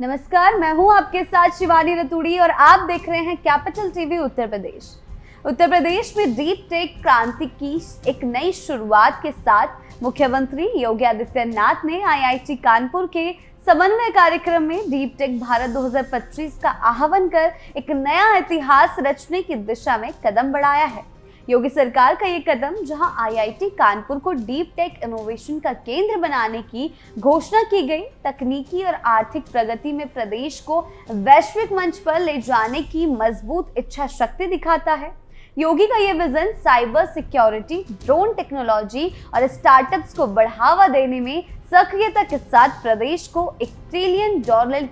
नमस्कार, मैं हूं आपके साथ शिवानी रतूड़ी और आप देख रहे हैं कैपिटल टीवी उत्तर प्रदेश। उत्तर प्रदेश में डीप टेक क्रांति की एक नई शुरुआत के साथ मुख्यमंत्री योगी आदित्यनाथ ने आईआईटी कानपुर के समन्वय कार्यक्रम में डीप टेक भारत 2025 का आह्वान कर एक नया इतिहास रचने की दिशा में कदम बढ़ाया है। योगी सरकार का ये कदम, जहां आईआईटी कानपुर को डीप टेक इनोवेशन का केंद्र बनाने की घोषणा की गई, तकनीकी और आर्थिक प्रगति में प्रदेश को वैश्विक मंच पर ले जाने की मजबूत इच्छा शक्ति दिखाता है। योगी का ये vision cyber security, drone technology और स्टार्टअप्स को बढ़ावा देने में सक्रियता के साथ प्रदेश को $1 ट्रिलियन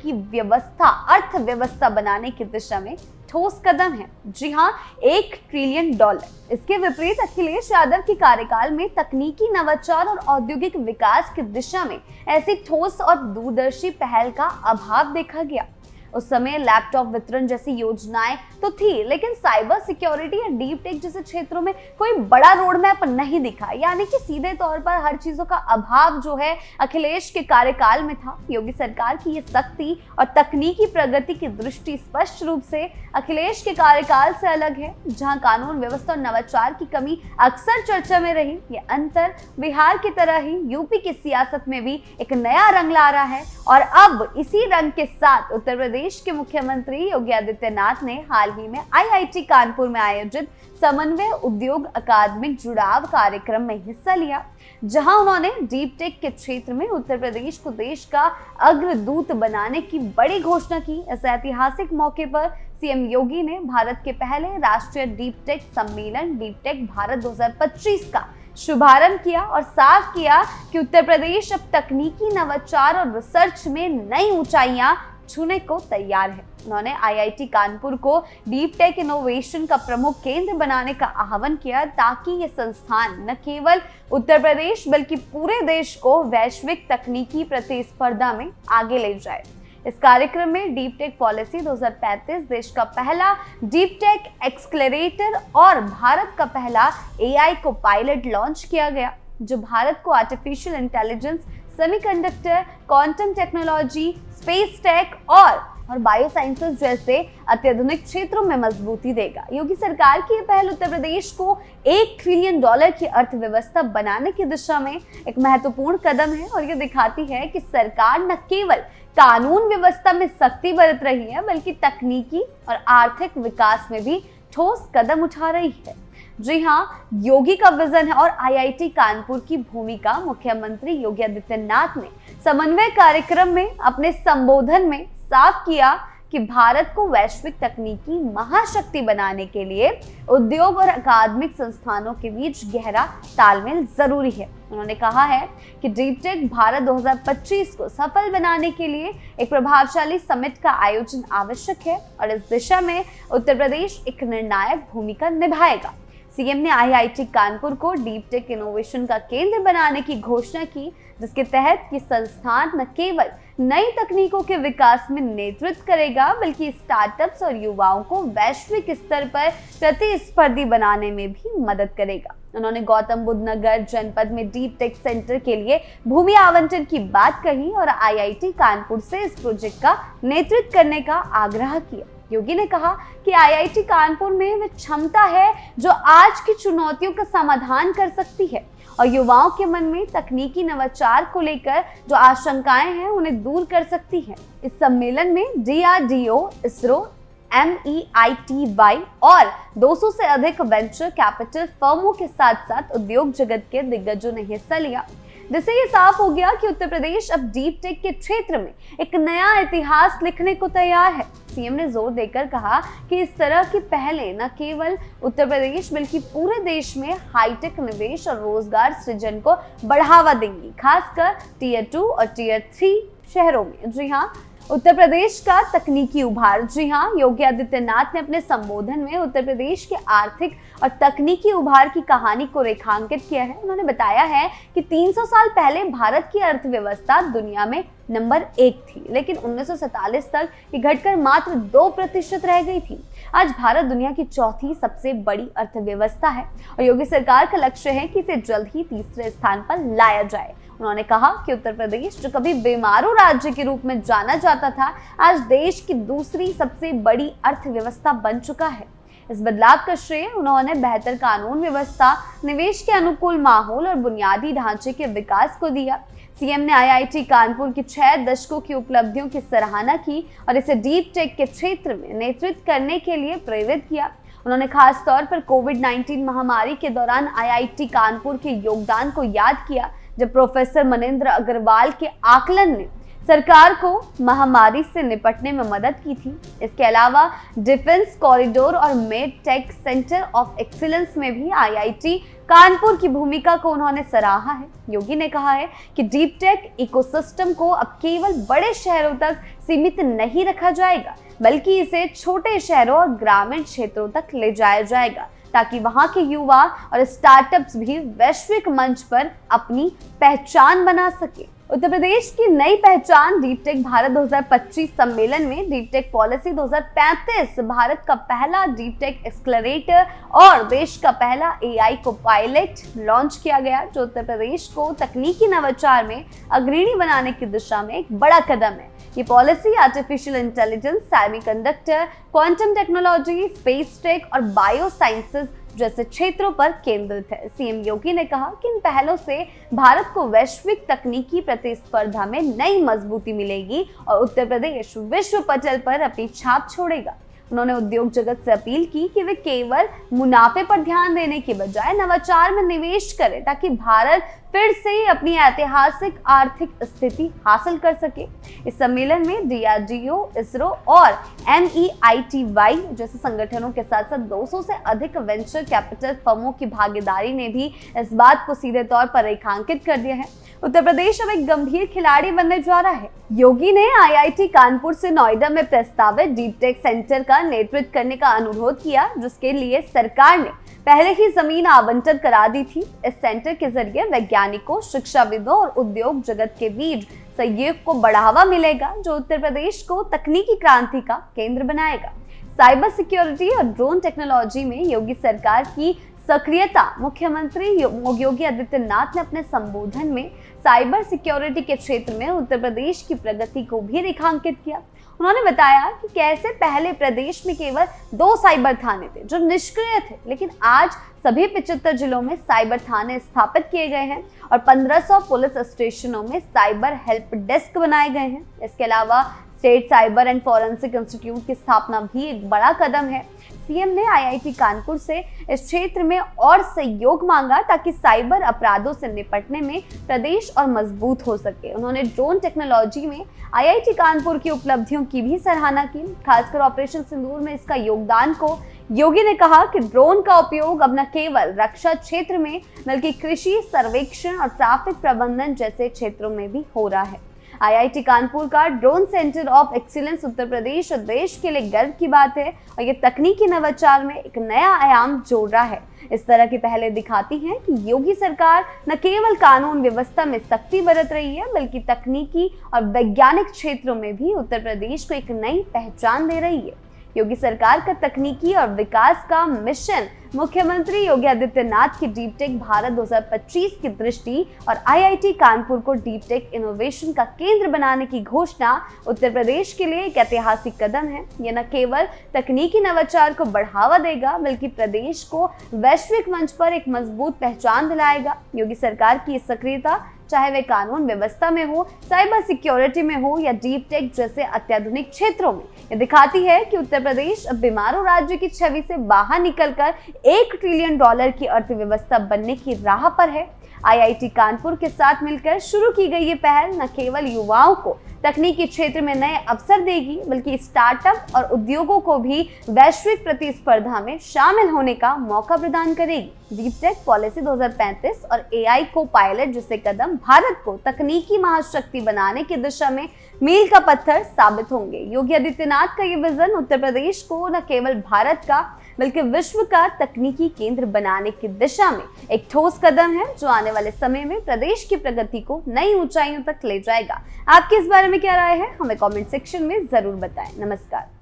की अर्थव्यवस्था बनाने की दिशा में ठोस कदम है। जी हाँ, $1 ट्रिलियन। इसके विपरीत अखिलेश यादव के कार्यकाल में तकनीकी नवाचार और औद्योगिक विकास की दिशा में ऐसी ठोस और दूरदर्शी पहल का अभाव देखा गया। उस समय लैपटॉप वितरण जैसी योजनाएं तो थी, लेकिन साइबर सिक्योरिटी या डीप टेक जैसे क्षेत्रों में कोई बड़ा रोड मैप नहीं दिखा। यानी कि सीधे तौर पर हर चीजों का अभाव जो है अखिलेश के कार्यकाल में था। योगी सरकार की ये सख्ती और तकनीकी प्रगति की दृष्टि स्पष्ट रूप से अखिलेश के कार्यकाल से अलग है, जहां कानून व्यवस्था और नवाचार की कमी अक्सर चर्चा में रही। ये अंतर बिहार की तरह ही यूपी की सियासत में भी एक नया रंग ला रहा है और अब इसी रंग के साथ उत्तर प्रदेश के मुख्यमंत्री योगी आदित्यनाथ ने हाल ही में आईआईटी कानपुर में आयोजित समन्वय उद्योग अकादमिक जुड़ाव कार्यक्रम में हिस्सा लिया, जहां उन्होंने डीप टेक के क्षेत्र में उत्तर प्रदेश को देश का अग्रदूत बनाने की बड़ी घोषणा की। इस ऐतिहासिक मौके पर सीएम योगी ने भारत के पहले राष्ट्रीय डीप टेक सम्मेलन डीप टेक भारत 2025 का शुभारंभ किया और साफ किया कि उत्तर प्रदेश अब तकनीकी नवाचार और रिसर्च में नई ऊंचाइयां छूने को तैयार है। उन्होंने आईआईटी कानपुर को डीप टेक इनोवेशन का प्रमुख केंद्र बनाने का आह्वान किया, ताकि ये संस्थान न केवल उत्तर प्रदेश बल्कि पूरे देश को वैश्विक तकनीकी प्रतिस्पर्धा में आगे ले जाए। इस कार्यक्रम में डीप टेक पॉलिसी 2035, देश का पहला डीप टेक एक्सक्लेरेटर और भारत का पहला एआई को पायलट लॉन्च किया गया, जो भारत को artificial intelligence, semiconductor, quantum technology, space tech और बायोसाइंसेस जैसे अत्याधुनिक क्षेत्रों में मजबूती देगा। योगी सरकार की यह पहल उत्तर प्रदेश को $1 ट्रिलियन की अर्थव्यवस्था बनाने की दिशा में एक महत्वपूर्ण कदम है और यह दिखाती है कि सरकार न केवल कानून व्यवस्था में सख्ती बरत रही है, बल्कि तकनीकी और आर्थिक विकास में भी ठोस कदम उठा रही है। जी हाँ, योगी का विजन है और आईआईटी कानपुर की भूमिका। मुख्यमंत्री योगी आदित्यनाथ ने समन्वय कार्यक्रम में अपने संबोधन में साफ किया कि भारत को वैश्विक तकनीकी महाशक्ति बनाने के लिए उद्योग और अकादमिक संस्थानों के बीच गहरा तालमेल जरूरी है। उन्होंने कहा है कि डीप टेक भारत 2025 को सफल बनाने के लिए एक प्रभावशाली समिट का आयोजन आवश्यक है और इस दिशा में उत्तर प्रदेश एक निर्णायक भूमिका निभाएगा। सीएम ने आईआईटी कानपुर को डीप टेक इनोवेशन का केंद्र बनाने की घोषणा की, जिसके तहत ये संस्थान न केवल नई तकनीकों के विकास में नेतृत्व करेगा, बल्कि स्टार्टअप्स और युवाओं को वैश्विक स्तर पर प्रतिस्पर्धी बनाने में भी मदद करेगा। उन्होंने गौतम बुद्ध नगर जनपद में डीप टेक सेंटर के लिए भूमि आवंटन की बात कही और आईआईटी कानपुर से इस प्रोजेक्ट का नेतृत्व करने का आग्रह किया। योगी ने कहा कि आईआईटी कानपुर में वह क्षमता है जो आज की चुनौतियों का समाधान कर सकती है और युवाओं के मन में तकनीकी नवाचार को लेकर जो आशंकाएं हैं उन्हें दूर कर सकती है। इस सम्मेलन में डीआरडीओ, इसरो, MEITY और 200 से अधिक वेंचर कैपिटल फर्मों के साथ साथ उद्योग जगत के दिग्गजों ने हिस्सा लिया, जिससे ये साफ हो गया कि उत्तर प्रदेश अब डीप टेक के क्षेत्र में एक नया इतिहास लिखने को तैयार है। सीएम ने जोर देकर कहा कि इस तरह की पहलें न केवल उत्तर प्रदेश बल्कि पूरे देश में हाईटेक निवेश और रोजगार सृजन को बढ़ावा देंगी, खासकर टियर 2 और टियर 3 शहरों में। जी हाँ, उत्तर प्रदेश का तकनीकी उभार। जी हाँ, योगी आदित्यनाथ ने अपने संबोधन में उत्तर प्रदेश के आर्थिक और तकनीकी उभार की कहानी को रेखांकित किया है। उन्होंने बताया है कि 300 साल पहले भारत की अर्थव्यवस्था दुनिया में नंबर 1 थी, लेकिन 1947 तक ये घटकर मात्र 2% रह गई थी। आज भारत दुनिया की चौथी सबसे बड़ी अर्थव्यवस्था है और योगी सरकार का लक्ष्य है कि इसे जल्द ही तीसरे स्थान पर लाया जाए। उन्होंने कहा कि उत्तर प्रदेश जो कभी बीमारू राज्य के रूप में जाना जाता था, आज देश की दूसरी सबसे बड़ी अर्थव्यवस्था बन चुका है। इस बदलाव का श्रेय उन्होंने बेहतर कानून व्यवस्था, निवेश के अनुकूल माहौल और बुनियादी ढांचे के विकास को दिया। सीएम ने आईआईटी कानपुर की 6 दशकों की उपलब्धियों की सराहना की और इसे डीप टेक के क्षेत्र में नेतृत्व करने के लिए प्रेरित किया। उन्होंने खास तौर पर कोविड-19 महामारी के दौरान आईआईटी कानपुर के योगदान को याद किया, जब प्रोफेसर मनेंद्र अग्रवाल के आकलन ने सरकार को महामारी से निपटने में मदद की थी। इसके अलावा डिफेंस कॉरिडोर और med tech centre of excellence में भी आईआईटी कानपुर की भूमिका को उन्होंने सराहा है। योगी ने कहा है कि डीप टेक इकोसिस्टम को अब केवल बड़े शहरों तक सीमित नहीं रखा जाएगा, बल्कि इसे छोटे शहरों और ग्रामीण क्षेत्रों तक ले जाया जाएगा, ताकि वहां के युवा और स्टार्टअप्स भी वैश्विक मंच पर अपनी पहचान बना सके। उत्तर प्रदेश की नई पहचान डीप टेक भारत 2025 सम्मेलन में डीप टेक पॉलिसी 2035 भारत का पहला डीप टेक एक्सलरेटर और देश का पहला एआई को पायलट लॉन्च किया गया, जो उत्तर प्रदेश को तकनीकी नवाचार में अग्रणी बनाने की दिशा में एक बड़ा कदम है। ये policy artificial intelligence, semiconductor, quantum technology, space tech और बायो साइंसेज जैसे क्षेत्रों पर केंद्रित है। सीएम योगी ने कहा कि इन पहलों से भारत को वैश्विक तकनीकी प्रतिस्पर्धा में नई मजबूती मिलेगी और उत्तर प्रदेश विश्व पटल पर अपनी छाप छोड़ेगा। उन्होंने उद्योग जगत से अपील की कि वे केवल मुनाफे पर ध्यान देने के बजाय नवाचार में निवेश करें, ताकि भारत फिर से अपनी ऐतिहासिक आर्थिक स्थिति हासिल कर सके। इस सम्मेलन में डीआरडीओ, इसरो और MEITY जैसे संगठनों के साथ साथ 200 से अधिक वेंचर कैपिटल फर्मों की भागीदारी ने भी इस बात को सीधे तौर पर रेखांकित कर दिया है। उत्तर प्रदेश अब एक गंभीर खिलाड़ी बनने जा रहा है। योगी ने आईआईटी कानपुर से नोएडा में प्रस्तावित डीप टेक सेंटर का नेतृत्व करने का अनुरोध किया, जिसके लिए सरकार ने पहले ही जमीन आवंटन करा दी थी। इस सेंटर के जरिए वैज्ञानिकों, शिक्षाविदों और उद्योग जगत के बीच सहयोग को बढ़ावा मिलेगा, जो उत्तर प्रदेश को तकनीकी क्रांति का केंद्र बनाएगा। साइबर सिक्योरिटी और ड्रोन टेक्नोलॉजी में योगी सरकार की सक्रियता मुख्यमंत्री योगी आदित्यनाथ ने अपने संबोधन में साइबर सिक्योरिटी के क्षेत्र में उत्तर प्रदेश की प्रगति को भी रेखांकित किया। उन्होंने बताया कि कैसे पहले प्रदेश में केवल 2 साइबर थाने थे जो निष्क्रिय थे, लेकिन आज सभी 75 जिलों में साइबर थाने स्थापित किए गए हैं और 1500 पुलिस स्टेशनों में साइबर हेल्प डेस्क बनाए गए हैं। इसके अलावा state cyber and forensic institute की स्थापना भी एक बड़ा कदम है। सीएम ने आईआईटी कानपुर से इस क्षेत्र में और सहयोग मांगा, ताकि साइबर अपराधों से निपटने में प्रदेश और मजबूत हो सके। उन्होंने ड्रोन टेक्नोलॉजी में आईआईटी कानपुर की उपलब्धियों की भी सराहना की, खासकर ऑपरेशन सिंदूर में इसका योगदान को। योगी ने कहा कि ड्रोन का उपयोग अब न केवल रक्षा क्षेत्र में, बल्कि कृषि, सर्वेक्षण और ट्रैफिक प्रबंधन जैसे क्षेत्रों में भी हो रहा है। आईआईटी कानपुर का drone centre of excellence Uttar Pradesh और देश के लिए गर्व की बात है और ये तकनीकी नवाचार में एक नया आयाम जोड़ रहा है। इस तरह की पहले दिखाती हैं कि योगी सरकार न केवल कानून व्यवस्था में सख्ती बरत रही है, बल्कि तकनीकी और वैज्ञानिक क्षेत्रों में भी उत्तर प्रदेश को एक नई पहचान दे रही है। योगी सरकार का तकनीकी और विकास का मिशन मुख्यमंत्री योगी आदित्यनाथ की डीप टेक भारत 2025 की दृष्टि और आईआईटी कानपुर को डीप टेक इनोवेशन का केंद्र बनाने की घोषणा उत्तर प्रदेश के लिए एक ऐतिहासिक कदम है। यह न केवल तकनीकी नवाचार को बढ़ावा देगा, बल्कि प्रदेश को वैश्विक मंच पर एक मजबूत पहचान दिलाएगा। योगी सरकार की सक्रियता, चाहे वे कानून व्यवस्था में हो, साइबर सिक्योरिटी में हो या डीप टेक जैसे अत्याधुनिक क्षेत्रों में, ये दिखाती है कि उत्तर प्रदेश अब बीमारू राज्य की छवि से बाहर निकलकर $1 ट्रिलियन की अर्थव्यवस्था बनने की राह पर है। आईआईटी कानपुर के साथ मिलकर शुरू की गई ये पहल न केवल युवाओं को तकनीकी क्षेत्र में नए अवसर देगी, बल्कि स्टार्टअप और उद्योगों को भी वैश्विक प्रतिस्पर्धा में शामिल होने का मौका प्रदान करेगी। डीप टेक पॉलिसी 2035 और एआई को पायलट जैसे कदम भारत को तकनीकी महाशक्ति बनाने की दिशा में मील का पत्थर साबित होंगे। योगी आदित्यनाथ का ये विजन उत्तर प्रदेश को न केवल भारत का, बल्कि विश्व का तकनीकी केंद्र बनाने की दिशा में एक ठोस कदम है, जो आने वाले समय में प्रदेश की प्रगति को नई ऊंचाइयों तक ले जाएगा। आपकी इस बारे में क्या राय है, हमें कमेंट सेक्शन में जरूर बताएं। नमस्कार।